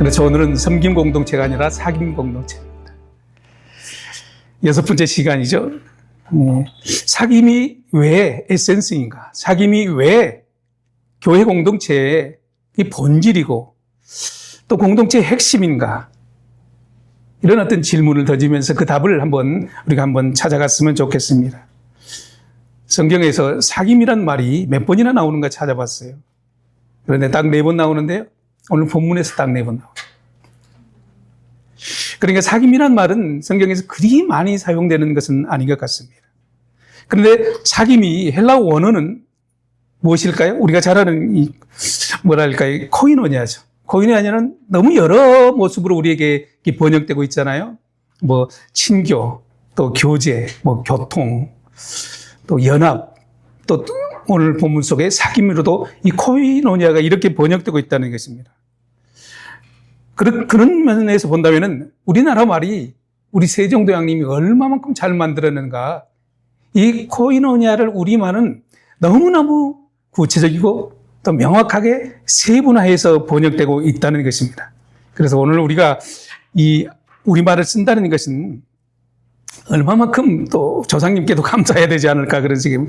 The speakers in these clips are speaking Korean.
그래서 오늘은 섬김 공동체가 아니라 사귐 공동체입니다. 6번째 시간이죠. 사귐이 왜 에센스인가? 사귐이 왜 교회 공동체의 본질이고 또 공동체의 핵심인가? 이런 어떤 질문을 던지면서 그 답을 우리가 한번 찾아갔으면 좋겠습니다. 성경에서 사귐이란 말이 몇 번이나 나오는가 찾아봤어요. 그런데 딱 4번 나오는데요. 오늘 본문에서 딱 4번 나와요. 그러니까 사귐이란 말은 성경에서 그리 많이 사용되는 것은 아닌 것 같습니다. 그런데 사귐이 헬라어 원어는 무엇일까요? 우리가 잘 아는 코이노니아죠. 코이노니아는 너무 여러 모습으로 우리에게 번역되고 있잖아요. 친교, 또 교제, 교통, 또 연합, 또 오늘 본문 속에 사귐으로도 이 코이노니아가 이렇게 번역되고 있다는 것입니다. 그런 면에서 본다면은 우리나라 말이 우리 세종도양님이 얼마만큼 잘 만들었는가. 이 코이노니아를 우리말은 너무너무 구체적이고 또 명확하게 세분화해서 번역되고 있다는 것입니다. 그래서 오늘 우리가 이 우리말을 쓴다는 것은 얼마만큼 또 조상님께도 감사해야 되지 않을까 그런 지금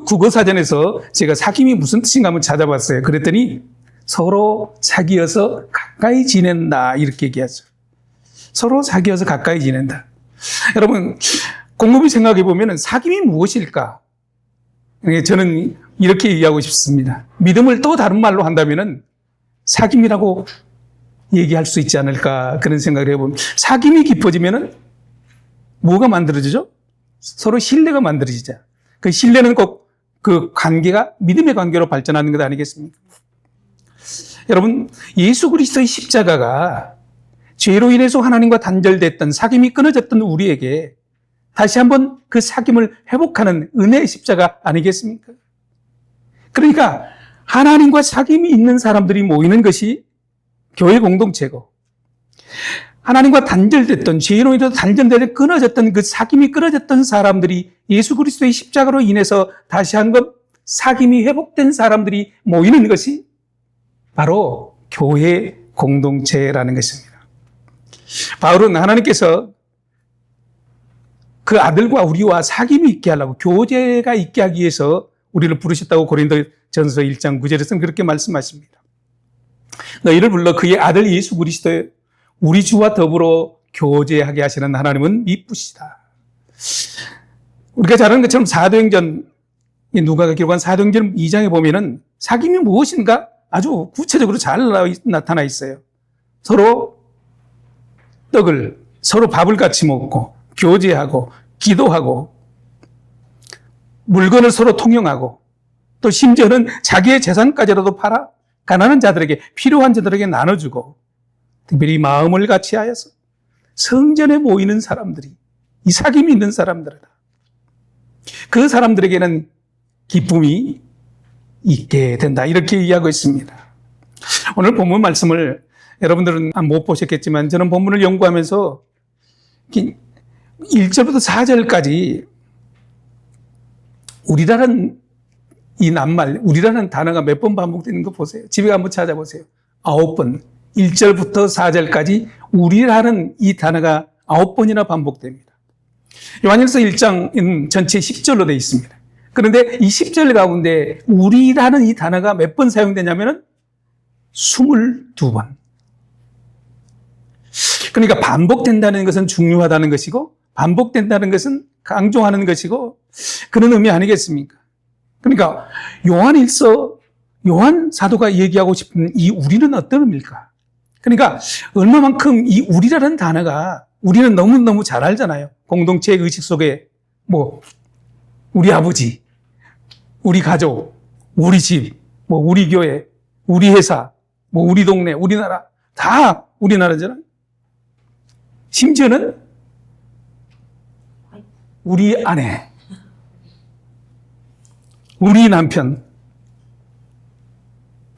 국어사전에서 제가 사귐이 무슨 뜻인가 한번 찾아봤어요. 그랬더니 서로 사귀어서 가까이 지낸다 이렇게 얘기하죠. 서로 사귀어서 가까이 지낸다. 여러분 곰곰이 생각해 보면 사귐이 무엇일까? 저는 이렇게 얘기하고 싶습니다. 믿음을 또 다른 말로 한다면 사귐이라고 얘기할 수 있지 않을까 그런 생각을 해보면 사귐이 깊어지면 뭐가 만들어지죠? 서로 신뢰가 만들어지죠. 그 신뢰는 꼭 그 관계가 믿음의 관계로 발전하는 것 아니겠습니까? 여러분 예수 그리스도의 십자가가 죄로 인해서 하나님과 단절됐던 사귐이 끊어졌던 우리에게 다시 한번 그 사귐을 회복하는 은혜의 십자가 아니겠습니까? 그러니까 하나님과 사귐이 있는 사람들이 모이는 것이 교회 공동체고 하나님과 단절됐던 죄로 인해서 단절되는 끊어졌던 그 사귐이 끊어졌던 사람들이 예수 그리스도의 십자가로 인해서 다시 한번 사귐이 회복된 사람들이 모이는 것이 바로 교회 공동체라는 것입니다. 바울은 하나님께서 그 아들과 우리와 사귐이 있게 하려고 교제가 있게 하기 위해서 우리를 부르셨다고 고린도전서 1장 9절에서는 그렇게 말씀하십니다. 너희를 불러 그의 아들 예수 그리스도의 우리 주와 더불어 교제하게 하시는 하나님은 미쁘시다. 우리가 잘 아는 것처럼 사도행전 누가가 기록한 사도행전 2장에 보면은 사귐이 무엇인가 아주 구체적으로 잘 나타나 있어요. 서로 밥을 같이 먹고 교제하고 기도하고 물건을 서로 통용하고 또 심지어는 자기의 재산까지라도 팔아 가난한 자들에게 필요한 자들에게 나눠주고 특별히 마음을 같이 하여서 성전에 모이는 사람들이 이 사귐이 있는 사람들이다. 그 사람들에게는 기쁨이 있게 된다. 이렇게 이야기하고 있습니다. 오늘 본문 말씀을 여러분들은 못 보셨겠지만 저는 본문을 연구하면서 1절부터 4절까지 우리라는 이 낱말, 우리라는 단어가 몇 번 반복되는 거 보세요. 집에 한번 찾아보세요. 9번. 1절부터 4절까지 우리라는 이 단어가 9번이나 반복됩니다. 요한일서 1장은 전체 10절로 되어 있습니다. 그런데 이 10절 가운데 우리라는 이 단어가 몇 번 사용되냐면 22번. 그러니까 반복된다는 것은 중요하다는 것이고 반복된다는 것은 강조하는 것이고 그런 의미 아니겠습니까? 그러니까 요한 사도가 얘기하고 싶은 이 우리는 어떤 의미일까? 그러니까 얼마만큼 이 우리라는 단어가 우리는 너무너무 잘 알잖아요. 공동체의 의식 속에 우리 아버지, 우리 가족, 우리 집, 우리 교회, 우리 회사, 우리 동네, 우리나라 다 우리나라잖아요. 심지어는 우리 아내, 우리 남편.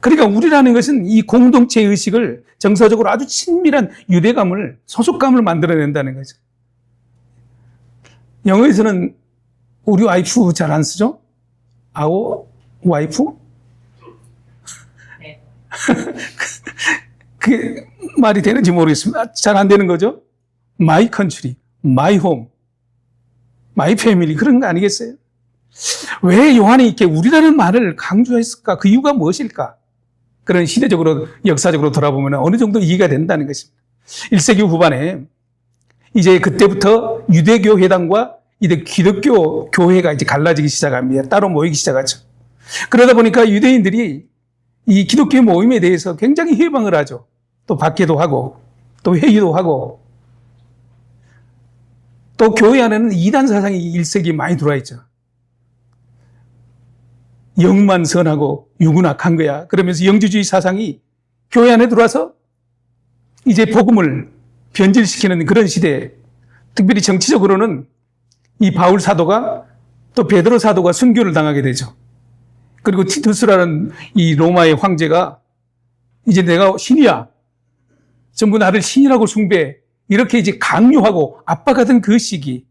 그러니까 우리라는 것은 이 공동체의 의식을 정서적으로 아주 친밀한 유대감을, 소속감을 만들어낸다는 거죠. 영어에서는 우리 와이프 잘 안 쓰죠? our 와이프? 네. 말이 되는지 모르겠습니다. 잘 안 되는 거죠? My country, my home, my family 그런 거 아니겠어요? 왜 요한이 이렇게 우리라는 말을 강조했을까? 그 이유가 무엇일까? 그런 시대적으로, 역사적으로 돌아보면 어느 정도 이해가 된다는 것입니다. 1세기 후반에 이제 그때부터 유대교 회당과 이제 기독교 교회가 이제 갈라지기 시작합니다. 따로 모이기 시작하죠. 그러다 보니까 유대인들이 이 기독교 모임에 대해서 굉장히 해방을 하죠. 또 박해도 하고, 또 회의도 하고, 또 교회 안에는 이단 사상이 1세기 많이 들어와 있죠. 영만 선하고 육은 악한 거야. 그러면서 영주주의 사상이 교회 안에 들어와서 이제 복음을 변질시키는 그런 시대에, 특별히 정치적으로는 이 바울 사도가 또 베드로 사도가 순교를 당하게 되죠. 그리고 티투스라는 이 로마의 황제가 이제 내가 신이야. 전부 나를 신이라고 숭배해. 이렇게 이제 강요하고 압박하던 그 시기.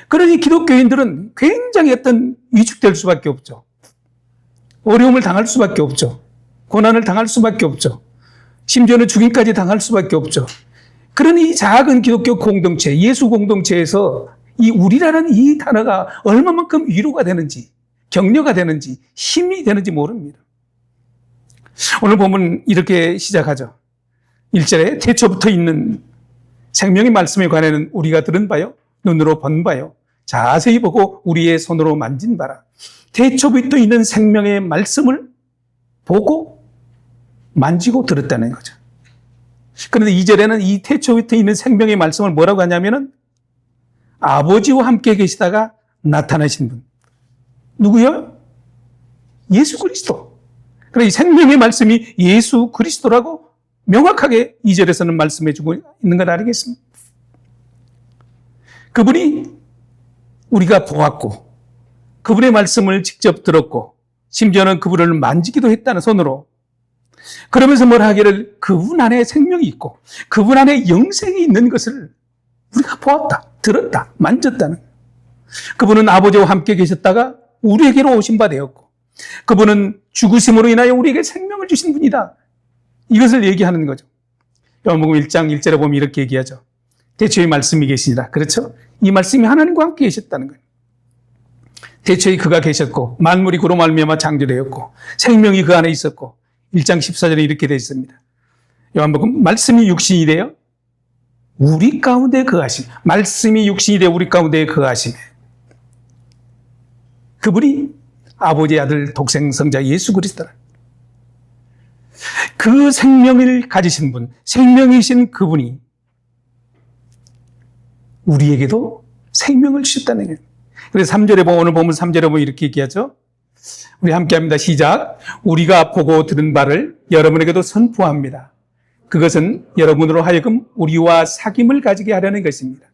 그러니 기독교인들은 굉장히 어떤 위축될 수밖에 없죠. 어려움을 당할 수밖에 없죠. 고난을 당할 수밖에 없죠. 심지어는 죽임까지 당할 수밖에 없죠. 그러니 이 작은 기독교 공동체, 예수 공동체에서 이 우리라는 이 단어가 얼마만큼 위로가 되는지, 격려가 되는지, 힘이 되는지 모릅니다. 오늘 보면 이렇게 시작하죠. 1절에 태초부터 있는 생명의 말씀에 관해는 우리가 들은 바요, 눈으로 본 바요, 자세히 보고 우리의 손으로 만진 바라. 태초부터 있는 생명의 말씀을 보고 만지고 들었다는 거죠. 그런데 2절에는 이 태초부터 있는 생명의 말씀을 뭐라고 하냐면은 아버지와 함께 계시다가 나타나신 분. 누구요? 예수 그리스도. 그러니까 이 생명의 말씀이 예수 그리스도라고 명확하게 2절에서는 말씀해 주고 있는 걸 알겠습니다. 그분이 우리가 보았고, 그분의 말씀을 직접 들었고, 심지어는 그분을 만지기도 했다는 손으로. 그러면서 뭘 하기를 그분 안에 생명이 있고, 그분 안에 영생이 있는 것을 우리가 보았다, 들었다, 만졌다는. 그분은 아버지와 함께 계셨다가 우리에게로 오신 바 되었고, 그분은 죽으심으로 인하여 우리에게 생명을 주신 분이다. 이것을 얘기하는 거죠. 요한복음 1장 1절에 보면 이렇게 얘기하죠. 태초에 말씀이 계시니라. 그렇죠? 이 말씀이 하나님과 함께 계셨다는 거예요. 태초에 그가 계셨고 만물이 그로 말미암아 창조되었고 생명이 그 안에 있었고 1장 14절에 이렇게 되어 있습니다. 요한복음 말씀이 육신이 되어 우리 가운데 거하심. 말씀이 육신이 되어 우리 가운데 거하심에 그분이 아버지의 아들 독생성자 예수 그리스도라. 그 생명을 가지신 분, 생명이신 그분이 우리에게도 생명을 주셨다는 거예요. 그래서 3절에 보면, 오늘 보면 3절에 보면 이렇게 얘기하죠. 우리 함께 합니다. 시작. 우리가 보고 들은 바를 여러분에게도 선포합니다. 그것은 여러분으로 하여금 우리와 사귐을 가지게 하려는 것입니다.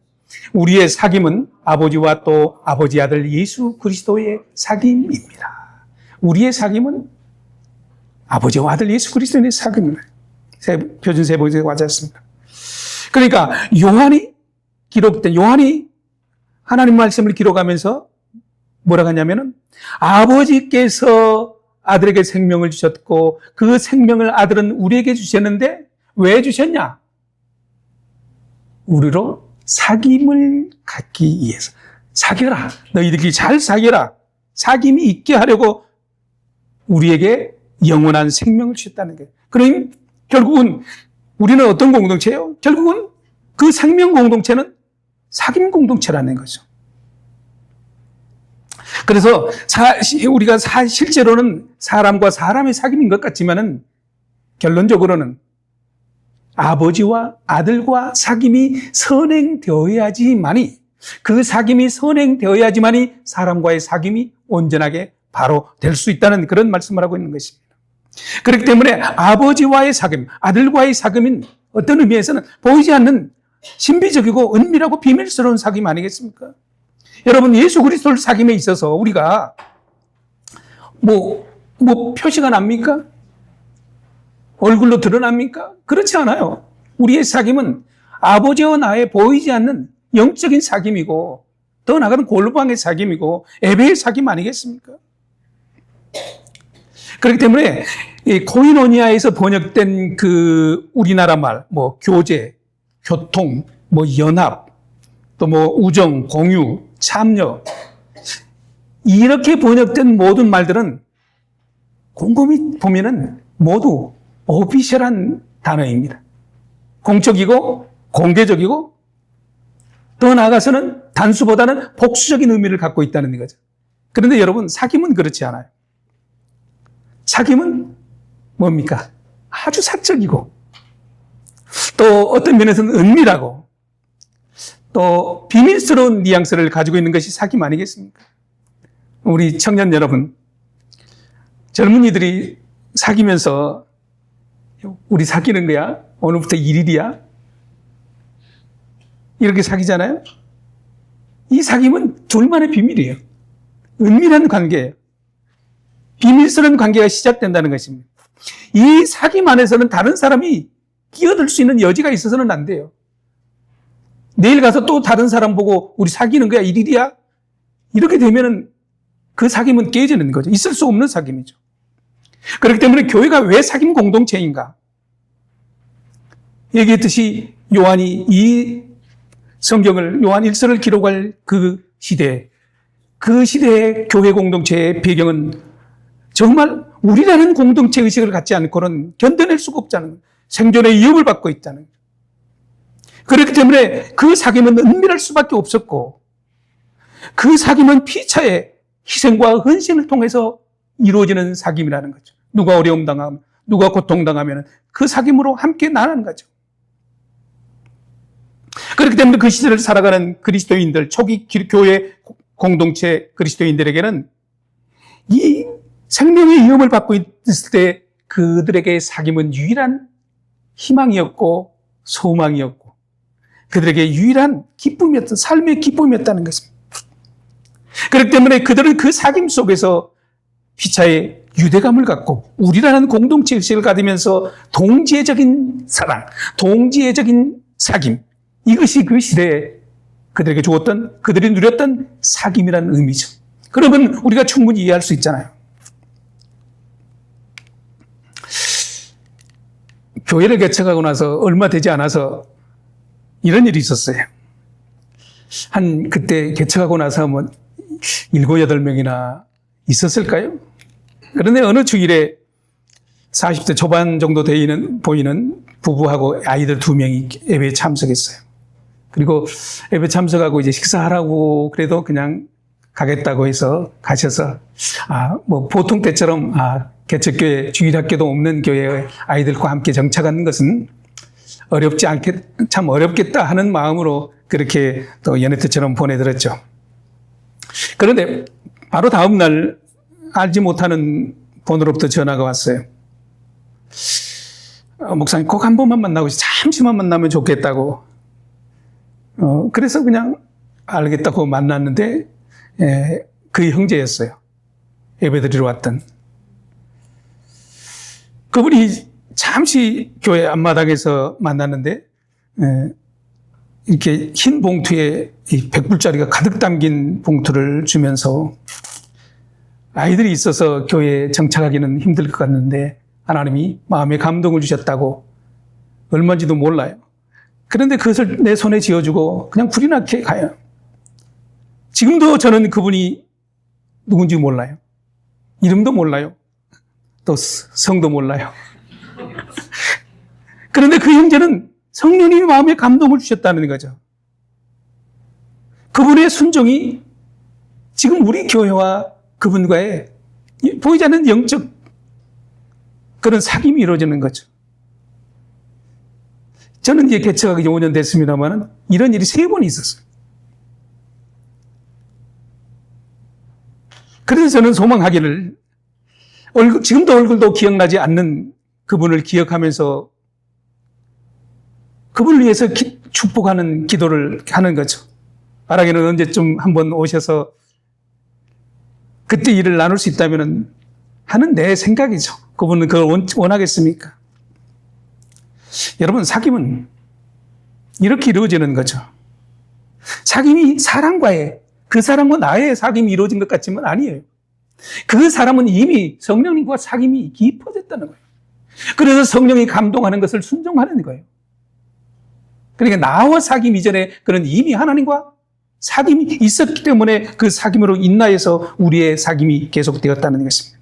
우리의 사귐은 아버지와 또 아버지 아들 예수 그리스도의 사귐입니다. 우리의 사귐은 아버지와 아들 예수 그리스도의 사귐입니다. 표준 세번역에 와닿습니다. 그러니까 요한이 하나님 말씀을 기록하면서 뭐라고 하냐면은 아버지께서 아들에게 생명을 주셨고 그 생명을 아들은 우리에게 주셨는데 왜 주셨냐? 우리로 사귐을 갖기 위해서. 사귀라. 너희들끼리 잘 사귀라. 사귐이 있게 하려고 우리에게 영원한 생명을 주셨다는 거예요. 그러니 결국은 우리는 어떤 공동체예요? 결국은 그 생명 공동체는 사귐 공동체라는 거죠. 그래서 우리가 실제로는 사람과 사람의 사귐인 것 같지만은 결론적으로는 아버지와 아들과 사귐이 선행되어야지만이 그 사귐이 선행되어야지만이 사람과의 사귐이 온전하게 바로 될 수 있다는 그런 말씀을 하고 있는 것입니다. 그렇기 때문에 아버지와의 사귐, 아들과의 사귐인 어떤 의미에서는 보이지 않는 신비적이고 은밀하고 비밀스러운 사귐 아니겠습니까? 여러분 예수 그리스도를 사귐에 있어서 우리가 뭐 표시가 납니까? 얼굴로 드러납니까? 그렇지 않아요. 우리의 사귐은 아버지와 나의 보이지 않는 영적인 사귐이고 더 나아가는 골방의 사귐이고 예배의 사귐 아니겠습니까? 그렇기 때문에 이 코이노니아에서 번역된 그 우리나라 말, 뭐 교제, 교통, 뭐 연합, 또 뭐 우정, 공유, 참여, 이렇게 번역된 모든 말들은 곰곰이 보면은 모두 오피셜한 단어입니다. 공적이고 공개적이고 더 나아가서는 단수보다는 복수적인 의미를 갖고 있다는 거죠. 그런데 여러분, 사귐은 그렇지 않아요. 사귐은 뭡니까? 아주 사적이고 또 어떤 면에서는 은밀하고 또 비밀스러운 뉘앙스를 가지고 있는 것이 사귐 아니겠습니까? 우리 청년 여러분, 젊은이들이 사귀면서 우리 사귀는 거야? 오늘부터 1일이야? 이렇게 사귀잖아요? 이 사귐은 둘만의 비밀이에요. 은밀한 관계예요. 비밀스러운 관계가 시작된다는 것입니다. 이 사귐 안에서는 다른 사람이 끼어들 수 있는 여지가 있어서는 안 돼요. 내일 가서 또 다른 사람 보고 우리 사귀는 거야? 1일이야? 이렇게 되면은 그 사귐은 깨지는 거죠. 있을 수 없는 사귐이죠. 그렇기 때문에 교회가 왜 사귐 공동체인가? 얘기했듯이 요한이 이 성경을, 요한 1서를 기록할 그 시대의 교회 공동체의 배경은 정말 우리라는 공동체 의식을 갖지 않고는 견뎌낼 수가 없다는 거예요. 생존의 위협을 받고 있다는 거예요. 그렇기 때문에 그 사귐은 은밀할 수밖에 없었고, 그 사귐은 피차의 희생과 헌신을 통해서 이루어지는 사귐이라는 거죠. 누가 어려움 당하면, 누가 고통 당하면 그 사귐으로 함께 나가는 거죠. 그렇기 때문에 그 시대를 살아가는 그리스도인들, 초기 교회 공동체 그리스도인들에게는 이 생명의 위험을 받고 있을 때 그들에게 사귐은 유일한 희망이었고 소망이었고 그들에게 유일한 기쁨이었던, 삶의 기쁨이었다는 것입니다. 그렇기 때문에 그들은 그 사귐 속에서 피차의 유대감을 갖고 우리라는 공동체 의식을 가지면서 동지애적인 사랑, 동지애적인 사귐, 이것이 그 시대에 그들에게 주었던, 그들이 누렸던 사귐이라는 의미죠. 그러면 우리가 충분히 이해할 수 있잖아요. 교회를 개척하고 나서 얼마 되지 않아서 이런 일이 있었어요. 그때 개척하고 나서 7, 8명이나 있었을까요? 그런데 어느 주일에 40대 초반 정도 보이는 부부하고 아이들 2명이 예배에 참석했어요. 그리고 예배 참석하고 이제 식사하라고 그래도 그냥 가겠다고 해서 가셔서, 보통 때처럼, 개척교회, 주일학교도 없는 교회의 아이들과 함께 정착하는 것은 참 어렵겠다 하는 마음으로 그렇게 또 연애 때처럼 보내드렸죠. 그런데 바로 다음날 알지 못하는 번호로부터 전화가 왔어요. 목사님 꼭 한 번만 만나고 잠시만 만나면 좋겠다고. 그래서 그냥 알겠다고 만났는데 그 형제였어요. 예배드리러 왔던. 그분이 잠시 교회 앞마당에서 만났는데 이렇게 흰 봉투에 이 100불짜리가 가득 담긴 봉투를 주면서 아이들이 있어서 교회에 정착하기는 힘들 것 같는데 하나님이 마음에 감동을 주셨다고, 얼마인지도 몰라요. 그런데 그것을 내 손에 쥐어주고 그냥 불이 나게 가요. 지금도 저는 그분이 누군지 몰라요. 이름도 몰라요. 또 성도 몰라요. 그런데 그 형제는 성령님이 마음에 감동을 주셨다는 거죠. 그분의 순종이 지금 우리 교회와 그분과의 보이지 않는 영적 그런 사귐이 이루어지는 거죠. 저는 이제 개척하기 5년 됐습니다만 이런 일이 3번 있었어요. 그래서 저는 소망하기를, 지금도 얼굴도 기억나지 않는 그분을 기억하면서 그분을 위해서 축복하는 기도를 하는 거죠. 바라기는 언제쯤 한번 오셔서 그때 일을 나눌 수 있다면 하는 내 생각이죠. 그분은 그걸 원하겠습니까? 여러분, 사귐은 이렇게 이루어지는 거죠. 사귐이 사람과의, 그 사람과 나의 사귐이 이루어진 것 같지만 아니에요. 그 사람은 이미 성령님과 사귐이 깊어졌다는 거예요. 그래서 성령이 감동하는 것을 순종하는 거예요. 그러니까 나와 사귐 이전에 그는 이미 하나님과 사귐이 있었기 때문에 그 사귐으로 인하여서 우리의 사귐이 계속되었다는 것입니다.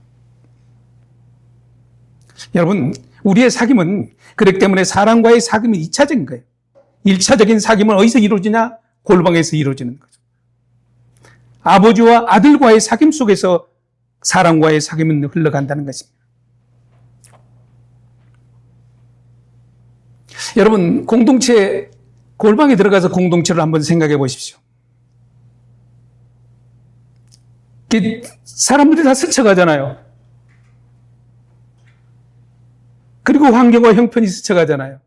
여러분, 우리의 사귐은 그렇기 때문에 사람과의 사귐은 2차적인 거예요. 1차적인 사귐은 어디서 이루어지냐? 골방에서 이루어지는 거죠. 아버지와 아들과의 사귐 속에서 사람과의 사귐은 흘러간다는 것입니다. 여러분, 공동체, 골방에 들어가서 공동체를 한번 생각해 보십시오. 사람들이 다 스쳐가잖아요. 그리고 환경과 형편이 스쳐가잖아요.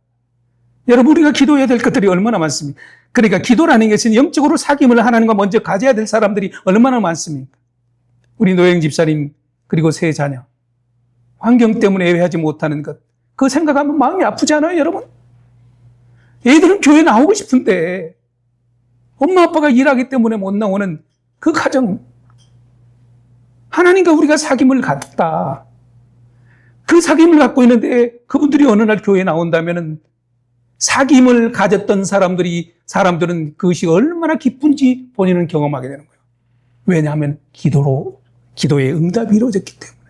여러분, 우리가 기도해야 될 것들이 얼마나 많습니까? 그러니까 기도라는 것은 영적으로 사귐을 하나님과 먼저 가져야 될 사람들이 얼마나 많습니까? 우리 노영 집사님, 그리고 세 자녀. 환경 때문에 예외하지 못하는 것. 그거 생각하면 마음이 아프지 않아요, 여러분? 애들은 교회 나오고 싶은데 엄마 아빠가 일하기 때문에 못 나오는 그 가정. 하나님과 우리가 사귐을 갖다. 그 사귐을 갖고 있는데 그분들이 어느 날 교회에 나온다면은 사귐을 가졌던 사람들은 그것이 얼마나 기쁜지 본인은 경험하게 되는 거예요. 왜냐하면 기도의 응답이 이루어졌기 때문에.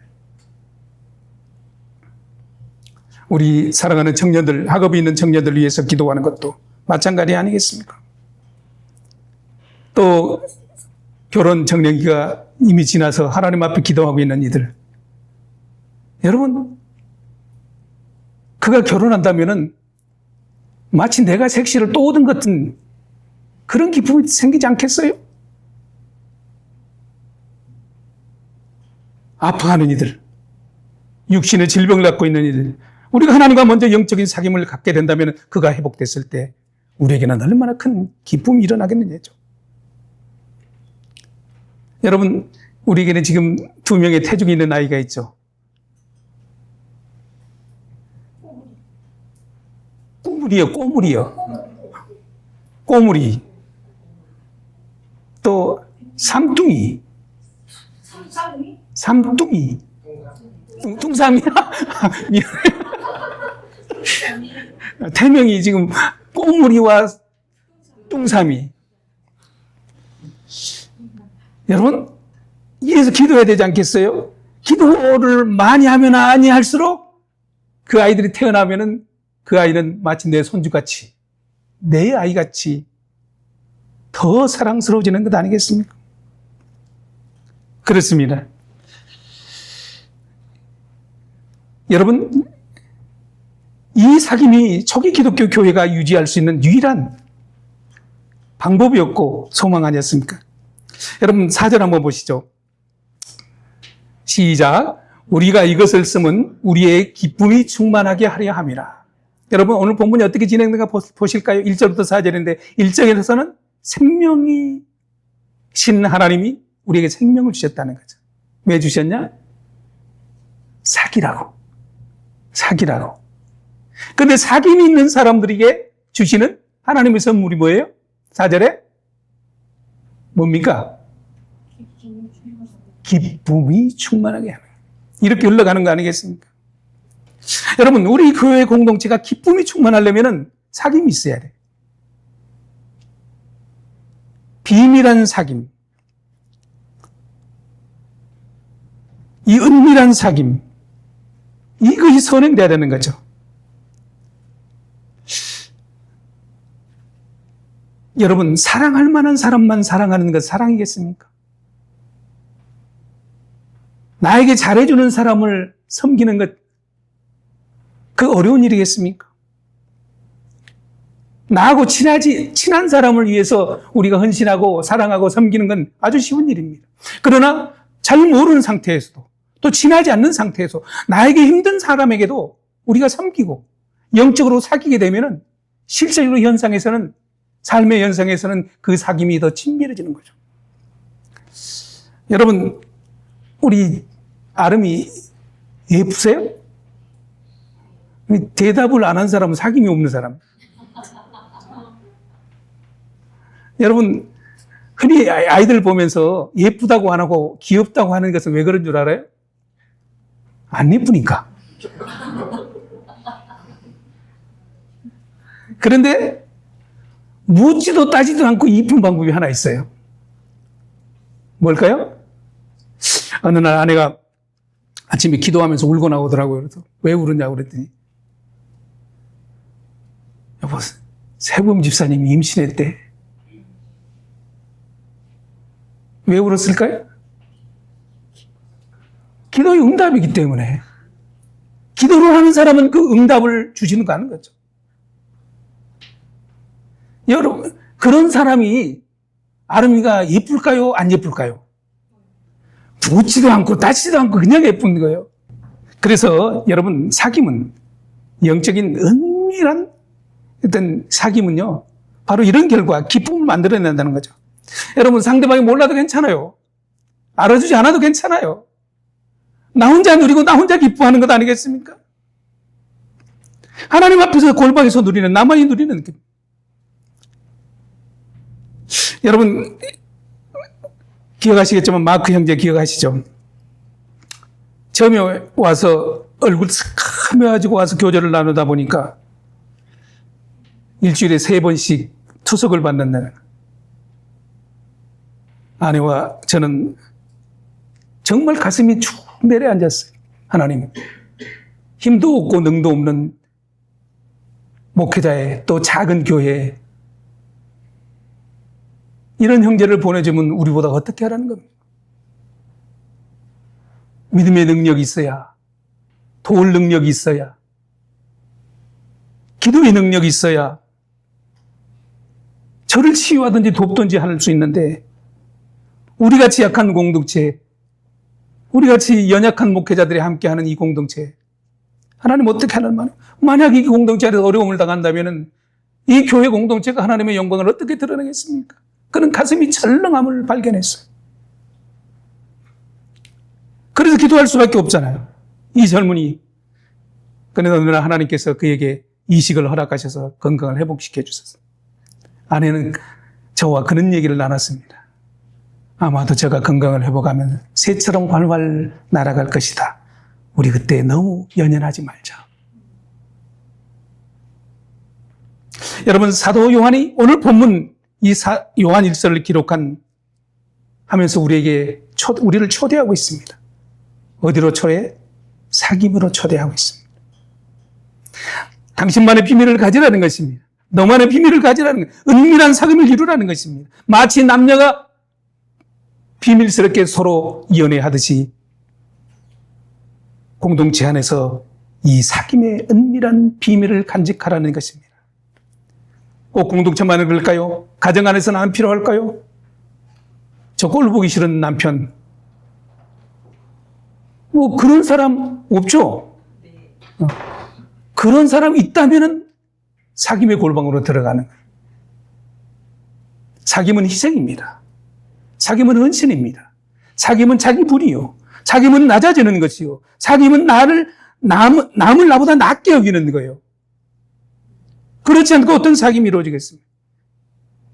우리 사랑하는 청년들, 학업이 있는 청년들을 위해서 기도하는 것도 마찬가지 아니겠습니까? 또 결혼 정년기가 이미 지나서 하나님 앞에 기도하고 있는 이들. 여러분, 그가 결혼한다면은 마치 내가 색시를 또 얻은 것 같은 그런 기쁨이 생기지 않겠어요? 아파하는 이들, 육신의 질병을 갖고 있는 이들, 우리가 하나님과 먼저 영적인 사귐을 갖게 된다면 그가 회복됐을 때 우리에게는 얼마나 큰 기쁨이 일어나겠느냐죠. 여러분, 우리에게는 지금 2명의 태중이 있는 아이가 있죠. 꼬물이. 또 삼뚱이. 뚱삼이야? 태명이 지금 꼬물이와 뚱삼이. 여러분, 이래서 기도해야 되지 않겠어요? 기도를 많이 하면 많이 할수록 그 아이들이 태어나면은 그 아이는 마치 내 손주같이, 내 아이같이 더 사랑스러워지는 것 아니겠습니까? 그렇습니다. 여러분, 이 사귐이 초기 기독교 교회가 유지할 수 있는 유일한 방법이었고 소망 아니었습니까? 여러분, 4절 한번 보시죠. 시작. 우리가 이것을 쓰면 우리의 기쁨이 충만하게 하려 함이라. 여러분, 오늘 본문이 어떻게 진행되는가 보실까요? 1절부터 4절인데 1절에서는 생명이신 하나님이 우리에게 생명을 주셨다는 거죠. 왜 주셨냐? 사귀라고. 그런데 사귐이 있는 사람들에게 주시는 하나님의 선물이 뭐예요? 4절에 뭡니까? 기쁨이 충만하게 하는 거예요. 이렇게 흘러가는 거 아니겠습니까? 여러분, 우리 교회 공동체가 기쁨이 충만하려면 사귐이 있어야 돼요. 비밀한 사귐, 이 은밀한 사귐, 이것이 선행돼야 되는 거죠. 여러분, 사랑할 만한 사람만 사랑하는 것 사랑이겠습니까? 나에게 잘해주는 사람을 섬기는 것, 그 어려운 일이겠습니까? 나하고 친한 사람을 위해서 우리가 헌신하고 사랑하고 섬기는 건 아주 쉬운 일입니다. 그러나 잘 모르는 상태에서도 또 친하지 않는 상태에서 나에게 힘든 사람에게도 우리가 섬기고 영적으로 사귀게 되면 실제로 현상에서는, 삶의 현상에서는 그 사귐이 더 친밀해지는 거죠. 여러분, 우리 아름이 예쁘세요? 대답을 안 한 사람은 사귐이 없는 사람. 여러분, 흔히 아이들 보면서 예쁘다고 안 하고 귀엽다고 하는 것은 왜 그런 줄 알아요? 안 예쁘니까. 그런데 묻지도 따지도 않고 이쁜 방법이 하나 있어요. 뭘까요? 어느 날 아내가 아침에 기도하면서 울고 나오더라고요. 그래서 왜 울었냐고 그랬더니, 여보, 세범 집사님이 임신했대. 왜 울었을까요? 기도의 응답이기 때문에. 기도를 하는 사람은 그 응답을 주시는 거 하는 거죠. 여러분, 그런 사람이 아름이가 예쁠까요? 안 예쁠까요? 묻지도 않고 따지지도 않고 그냥 예쁜 거예요. 그래서 여러분, 사귐은 영적인 은밀한 어떤 사귐은요, 바로 이런 결과, 기쁨을 만들어낸다는 거죠. 여러분, 상대방이 몰라도 괜찮아요. 알아주지 않아도 괜찮아요. 나 혼자 누리고 나 혼자 기뻐하는 것 아니겠습니까? 하나님 앞에서 골방에서 누리는, 나만이 누리는 느낌. 여러분, 기억하시겠지만 마크 형제 기억하시죠? 처음에 와서 얼굴 스카매가지고 와서 교제를 나누다 보니까 일주일에 3번씩 투석을 받는 날, 아내와 저는 정말 가슴이 쭉 내려앉았어요. 하나님, 힘도 없고 능도 없는 목회자의 또 작은 교회에 이런 형제를 보내주면 우리보다 어떻게 하라는 겁니까? 믿음의 능력이 있어야, 도울 능력이 있어야, 기도의 능력이 있어야 저를 치유하든지 돕든지 할 수 있는데, 우리같이 약한 공동체, 우리같이 연약한 목회자들이 함께하는 이 공동체, 하나님 어떻게 하는 말이에요? 만약 이 공동체 안에서 어려움을 당한다면 이 교회 공동체가 하나님의 영광을 어떻게 드러내겠습니까? 그는 가슴이 철렁함을 발견했어요. 그래서 기도할 수밖에 없잖아요. 이 젊은이. 그런데 어느 날 하나님께서 그에게 이식을 허락하셔서 건강을 회복시켜 주셨어요. 아내는 저와 그런 얘기를 나눴습니다. 아마도 제가 건강을 회복하면 새처럼 활활 날아갈 것이다. 우리 그때 너무 연연하지 말자. 여러분, 사도 요한이 오늘 본문 이 요한 1서를 기록한 하면서 우리를 초대하고 있습니다. 어디로 초대해? 사귐으로 초대하고 있습니다. 당신만의 비밀을 가지라는 것입니다. 너만의 비밀을 가지라는 것, 은밀한 사귐을 이루라는 것입니다. 마치 남녀가 비밀스럽게 서로 연애하듯이 공동체 안에서 이 사귐의 은밀한 비밀을 간직하라는 것입니다. 꼭 공동체만은 그럴까요? 가정 안에서는 안 필요할까요? 저 꼴 보기 싫은 남편, 뭐 그런 사람 없죠? 그런 사람 있다면은 사귐의 골방으로 들어가는 거예요. 사귐은 희생입니다. 사귐은 헌신입니다. 사귐은 자기 분이요. 사귐은 낮아지는 것이요. 사귐은 남을 나보다 낮게 여기는 거예요. 그렇지 않고 어떤 사귐이 이루어지겠습니까?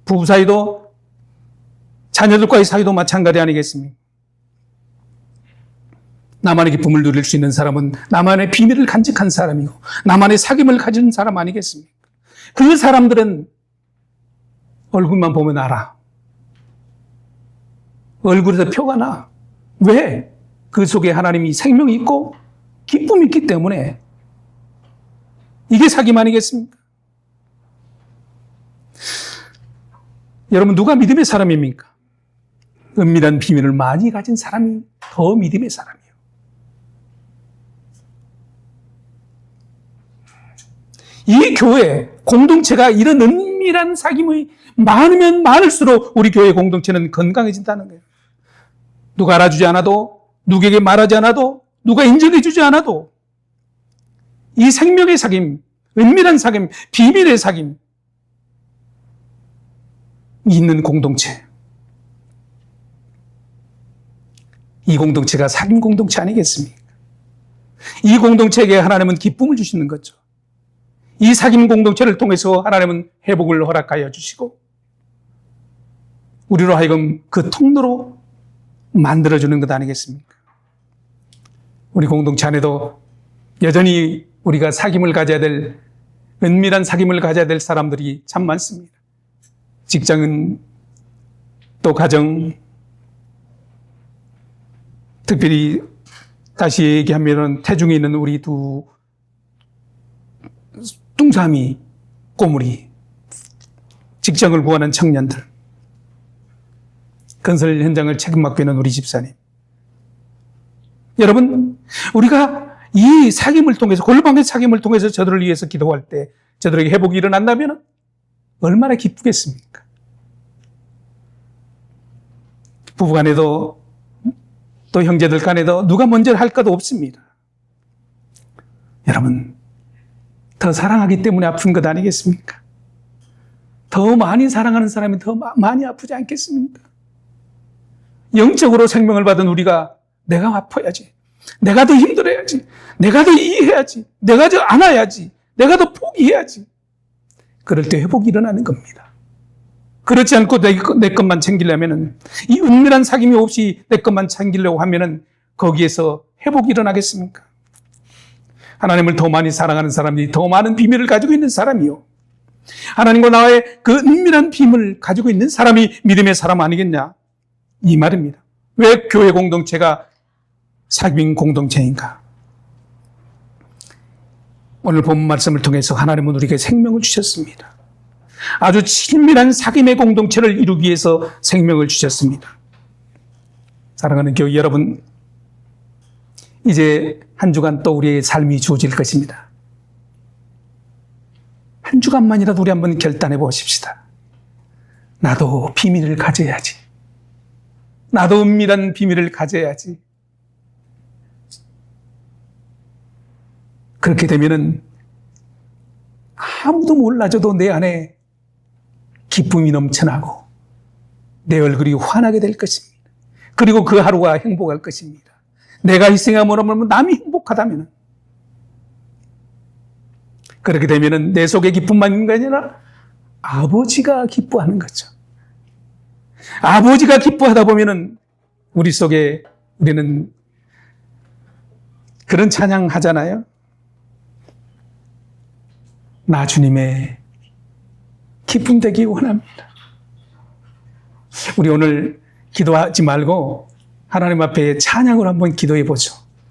부부 사이도, 자녀들과의 사이도 마찬가지 아니겠습니까? 나만의 기쁨을 누릴 수 있는 사람은 나만의 비밀을 간직한 사람이고, 나만의 사귐을 가진 사람 아니겠습니까? 그 사람들은 얼굴만 보면 알아. 얼굴에서 표가 나. 왜? 그 속에 하나님이 생명이 있고 기쁨이 있기 때문에. 이게 사귐 아니겠습니까? 여러분, 누가 믿음의 사람입니까? 은밀한 비밀을 많이 가진 사람이 더 믿음의 사람이에요. 이 교회 공동체가 이런 은밀한 사귐이 많으면 많을수록 우리 교회 공동체는 건강해진다는 거예요. 누가 알아주지 않아도, 누구에게 말하지 않아도, 누가 인정해 주지 않아도 이 생명의 사귐, 은밀한 사귐, 비밀의 사귐 있는 공동체, 이 공동체가 사귐 공동체 아니겠습니까? 이 공동체에게 하나님은 기쁨을 주시는 거죠. 이 사귐 공동체를 통해서 하나님은 회복을 허락하여 주시고 우리로 하여금 그 통로로 만들어주는 것 아니겠습니까? 우리 공동체 안에도 여전히 우리가 사귐을 가져야 될, 은밀한 사귐을 가져야 될 사람들이 참 많습니다. 직장은, 또 가정, 특별히 다시 얘기하면 태중에 있는 우리 두 뚱삼이 꼬물이, 직장을 구하는 청년들, 건설 현장을 책임맡고 있는 우리 집사님. 여러분, 우리가 이 사귐을 통해서, 골방의 사귐을 통해서 저들을 위해서 기도할 때 저들에게 회복이 일어난다면 얼마나 기쁘겠습니까? 부부간에도 또 형제들 간에도 누가 먼저 할 것도 없습니다. 여러분, 더 사랑하기 때문에 아픈 것 아니겠습니까? 더 많이 사랑하는 사람이 더 많이 아프지 않겠습니까? 영적으로 생명을 받은 우리가 내가 아파야지, 내가 더 힘들어야지, 내가 더 이해해야지, 내가 더 안아야지, 내가 더 포기해야지. 그럴 때 회복이 일어나는 겁니다. 그렇지 않고 내 것만 챙기려면은, 이 은밀한 사귐이 없이 내 것만 챙기려고 하면은 거기에서 회복이 일어나겠습니까? 하나님을 더 많이 사랑하는 사람이 더 많은 비밀을 가지고 있는 사람이요, 하나님과 나의 그 은밀한 비밀을 가지고 있는 사람이 믿음의 사람 아니겠냐, 이 말입니다. 왜 교회 공동체가 사귐 공동체인가? 오늘 본 말씀을 통해서 하나님은 우리에게 생명을 주셨습니다. 아주 친밀한 사귐의 공동체를 이루기 위해서 생명을 주셨습니다. 사랑하는 교회 여러분, 이제 한 주간 또 우리의 삶이 주어질 것입니다. 한 주간만이라도 우리 한번 결단해 보십시다. 나도 비밀을 가져야지. 나도 은밀한 비밀을 가져야지. 그렇게 되면은 아무도 몰라줘도 내 안에 기쁨이 넘쳐나고 내 얼굴이 환하게 될 것입니다. 그리고 그 하루가 행복할 것입니다. 내가 희생함으로 남이 행복하다면, 그렇게 되면은 내 속에 기쁨만 있는 게 아니라 아버지가 기뻐하는 거죠. 아버지가 기뻐하다 보면은 우리 속에 우리는 그런 찬양 하잖아요. 나 주님의 기쁨 되기 원합니다. 우리 오늘 기도하지 말고 하나님 앞에 찬양으로 한번 기도해 보죠.